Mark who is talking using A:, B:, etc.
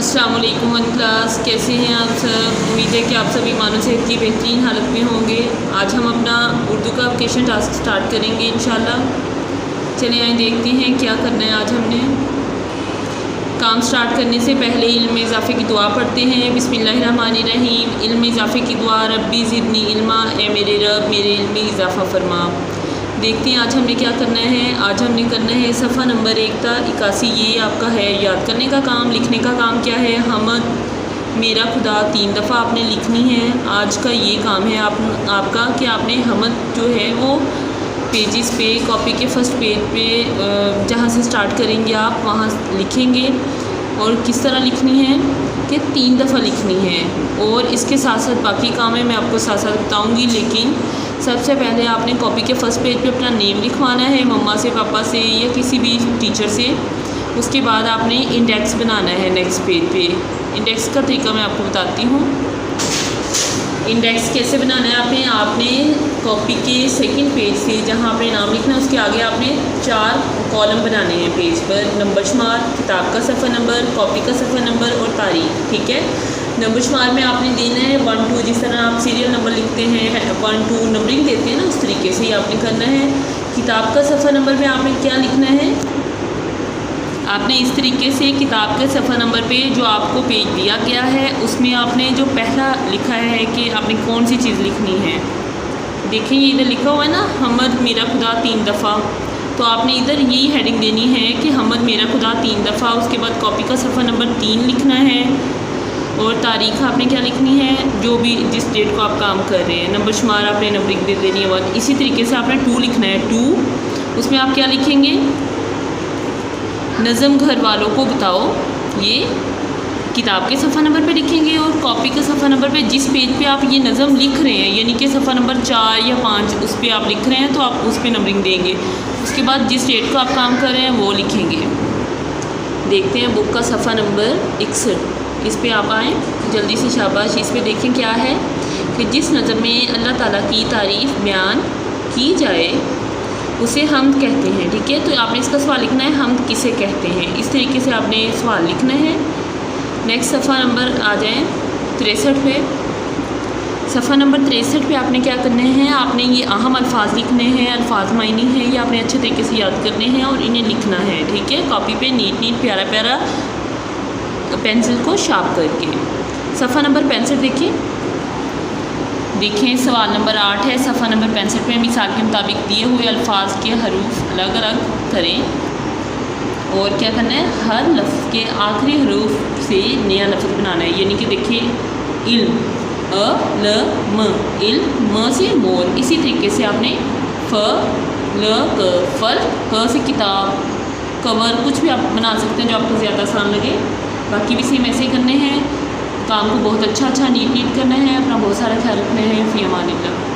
A: अस्सलाम वालेकुम one class, कैसे हैं आप सब। उम्मीद है कि आप सभी मानो सेहत की बेहतरीन हालत में होंगे। आज हम अपना उर्दू का वेकेशन टास्क स्टार्ट करेंगे इंशाल्लाह। चलिए आए देखते हैं क्या करना है आज हमने। काम स्टार्ट करने से पहले इल्म इजाफ़े की दुआ पढ़ते हैं। बिस्मिल्लाहिर्रहमानिर्रहीम। इल्म इजाफ़े की दुआ, रब्बी ज़िदनी इल्मा, ए मेरे रब मेरे इल्म में इजाफ़ा फरमा। देखते हैं आज हमने क्या करना है। आज हमने करना है सफ़ा नंबर 1 था 81। ये आपका है याद करने का काम। लिखने का काम क्या है, हमद मेरा खुदा 3 दफ़ा आपने लिखनी है। आज का ये काम है आपका कि आपने हमद जो है वो पेजेस पे, कॉपी के फर्स्ट पेज पे जहाँ से स्टार्ट करेंगे आप वहाँ लिखेंगे। और किस तरह लिखनी है कि 3 दफ़ा लिखनी है। और इसके साथ साथ बाकी काम है मैं आपको साथ साथ बताऊँगी। लेकिन सबसे पहले आपने कॉपी के फर्स्ट पेज पे अपना नेम लिखवाना है, मम्मा से, पापा से या किसी भी टीचर से। उसके बाद आपने इंडेक्स बनाना है नेक्स्ट पेज पे। इंडेक्स का तरीका मैं आपको बताती हूँ। इंडेक्स कैसे बनाना है आपने कॉपी के सेकंड पेज से जहाँ आपने नाम लिखना है उसके आगे आपने 4 कॉलम बनाने हैं पेज पर। नंबर शुमार, किताब का सफ़ा नंबर, कॉपी का सफ़ा नंबर और तारीख। ठीक है। नंबर शुमार में आपने देना है 1 2, जिस तरह आप सीरियल नंबर लिखते हैं 1 2 नंबरिंग देते हैं ना, उस तरीके से ही आपने करना है। किताब का सफ़ा नंबर में आपने क्या लिखना है, आपने इस तरीके से किताब के सफ़ा नंबर पे जो आपको पेज दिया गया है उसमें आपने जो पहला लिखा है कि आपने कौन सी चीज़ लिखनी है। देखिए ये इधर लिखा हुआ है ना, हमद मेरा खुदा 3 दफ़ा। तो आपने इधर यही हेडिंग देनी है कि हमद मेरा खुदा 3 दफ़ा। उसके बाद कॉपी का सफ़ा नंबर 3 लिखना है। और तारीख़ आपने क्या लिखनी है, जो भी जिस डेट को आप काम कर रहे हैं। नंबर शुमार आपने नंबरिंग दे देनी है 1। इसी तरीके से आपने 2 लिखना है 2। उसमें आप क्या लिखेंगे, नज़म घर वालों को बताओ। ये किताब के सफ़ा नंबर पे लिखेंगे। और कॉपी के सफ़ा नंबर पे जिस पेज पे आप ये नज़म लिख रहे हैं, यानी कि सफ़ा नंबर 4 या 5 उस पर आप लिख रहे हैं तो आप उस पर नंबरिंग देंगे। उसके बाद जिस डेट को आप काम कर रहे हैं वो लिखेंगे। देखते हैं बुक का सफ़ा नंबर 61। इस पे आप आएँ जल्दी से, शाबाश। इस पे देखें क्या है कि जिस नज़म में अल्लाह ताला की तारीफ़ बयान की जाए उसे हमद कहते हैं। ठीक है। तो आपने इसका सवाल लिखना है हमद किसे कहते हैं। इस तरीके से आपने सवाल लिखना है। नेक्स्ट सफ़ा नंबर आ जाएँ 63 पे। सफ़ा नंबर 63 पे आपने क्या करना है, आपने ये अहम अल्फाज लिखने हैं, अल्फाज मायनी है, ये आपने अच्छे तरीके से याद करने हैं और इन्हें लिखना है। ठीक है। कॉपी पे नीट प्यारा प्यारा पेंसिल को शार्प करके। सफ़ा नंबर 65 देखें सवाल नंबर 8 है। सफ़ा नंबर 65 में मिसाल के मुताबिक दिए हुए अल्फाज के हरूफ अलग अलग करें। और क्या करना है, हर लफ्ज़ के आखिरी हरूफ से नया लफ्ज़ बनाना है। यानी कि देखिए इल्म, अ ल म, इल्म, म से मोर। इसी तरीके से आपने फ ल क, फल, क से किताब, कवर, कुछ भी आप बना सकते हैं जो आपको ज़्यादा आसान लगे। बाकी भी सेम ऐसे ही करने हैं। काम को बहुत अच्छा नीट करना है। अपना बहुत सारा ख्याल रखना है। फ़ी अमानिल्लाह।